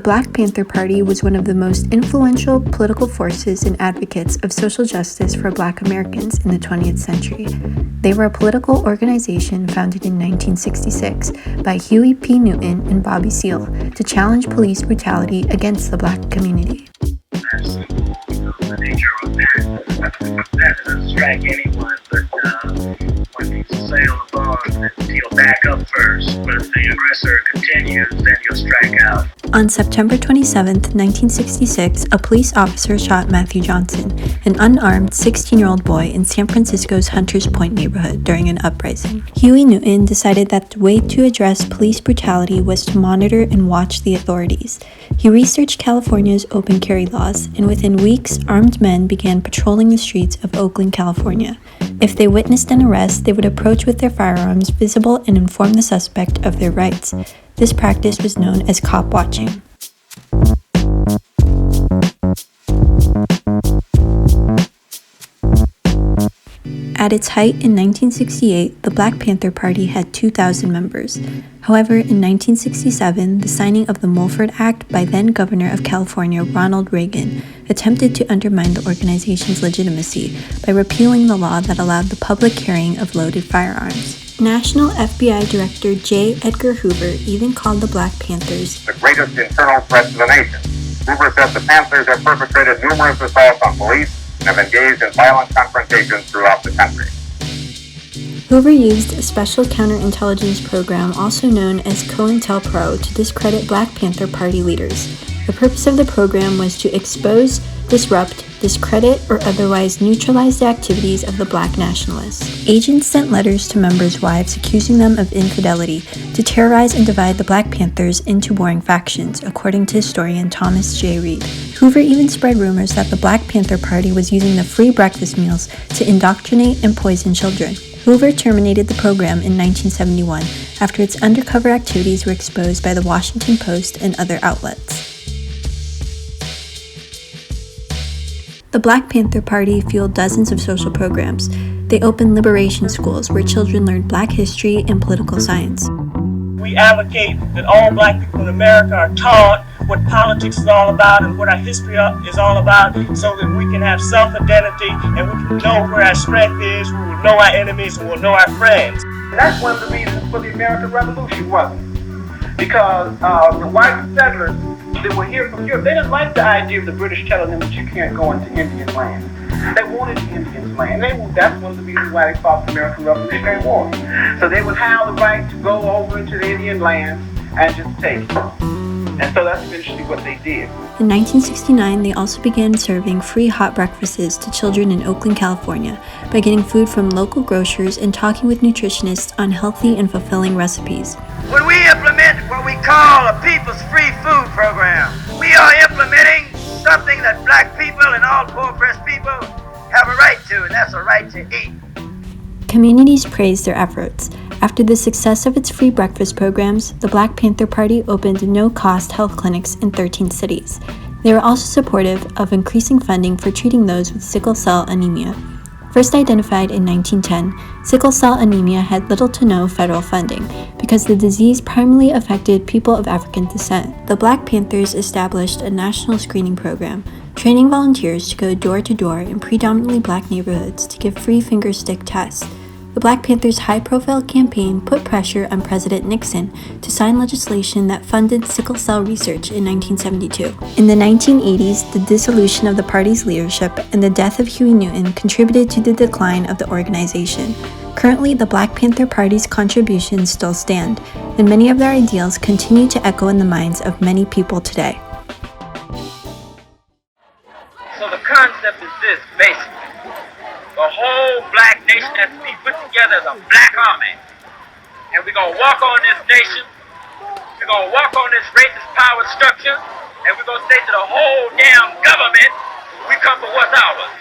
Black Panther Party was one of the most influential political forces and advocates of social justice for Black Americans in the 20th century. They were a political organization founded in 1966 by Huey P. Newton and Bobby Seale to challenge police brutality against the Black community. The nature of that doesn't strike anyone, but when you sail the bond, you'll back up first. But if the aggressor continues, then you'll strike out. On September 27, 1966, a police officer shot Matthew Johnson, an unarmed 16-year-old boy in San Francisco's Hunters Point neighborhood during an uprising. Huey Newton decided that the way to address police brutality was to monitor and watch the authorities. He researched California's open carry laws, and within weeks, armed men began patrolling the streets of Oakland, California. If they witnessed an arrest, they would approach with their firearms visible and inform the suspect of their rights. This practice was known as cop watching. At its height in 1968, the Black Panther Party had 2,000 members. However, in 1967, the signing of the Mulford Act by then-Governor of California Ronald Reagan attempted to undermine the organization's legitimacy by repealing the law that allowed the public carrying of loaded firearms. National FBI Director J. Edgar Hoover even called the Black Panthers the greatest internal threat to the nation. Hoover said the Panthers have perpetrated numerous assaults on police and have engaged in violent confrontations throughout the country. Hoover used a special counterintelligence program also known as COINTELPRO to discredit Black Panther Party leaders. The purpose of the program was to expose, disrupt, discredit, or otherwise neutralize the activities of the Black nationalists. Agents sent letters to members' wives accusing them of infidelity to terrorize and divide the Black Panthers into warring factions, according to historian Thomas J. Reed. Hoover even spread rumors that the Black Panther Party was using the free breakfast meals to indoctrinate and poison children. Hoover terminated the program in 1971 after its undercover activities were exposed by the Washington Post and other outlets. The Black Panther Party fueled dozens of social programs. They opened liberation schools where children learned Black history and political science. We advocate that all Black people in America are taught what politics is all about and what our history is all about, so that we can have self-identity and we can know where our strength is, we will know our enemies, and we'll know our friends. And that's one of the reasons for the American Revolution, wasn't? Because the white settlers that were here from Europe, they didn't like the idea of the British telling them that you can't go into Indian land. They wanted the Indians' land. That's one of the reasons why they fought the American Revolutionary War. So they would have the right to go over into the Indian lands and just take it. And so that's eventually what they did. In 1969, they also began serving free hot breakfasts to children in Oakland, California, by getting food from local grocers and talking with nutritionists on healthy and fulfilling recipes. When we implement what we call a People's Free Food Program, we are implementing something that Black people and all poor-oppressed people have a right to, and that's a right to eat. Communities praised their efforts. After the success of its free breakfast programs, the Black Panther Party opened no-cost health clinics in 13 cities. They were also supportive of increasing funding for treating those with sickle cell anemia. First identified in 1910, sickle cell anemia had little to no federal funding because the disease primarily affected people of African descent. The Black Panthers established a national screening program, training volunteers to go door to door in predominantly Black neighborhoods to give free finger stick tests. The Black Panthers' high-profile campaign put pressure on President Nixon to sign legislation that funded sickle cell research in 1972. In the 1980s, the dissolution of the party's leadership and the death of Huey Newton contributed to the decline of the organization. Currently, the Black Panther Party's contributions still stand, and many of their ideals continue to echo in the minds of many people today. So the concept is this, basically. The whole Black nation has to be put together as a Black army. And we're going to walk on this nation. We're going to walk on this racist power structure. And we're going to say to the whole damn government, we come for what's ours.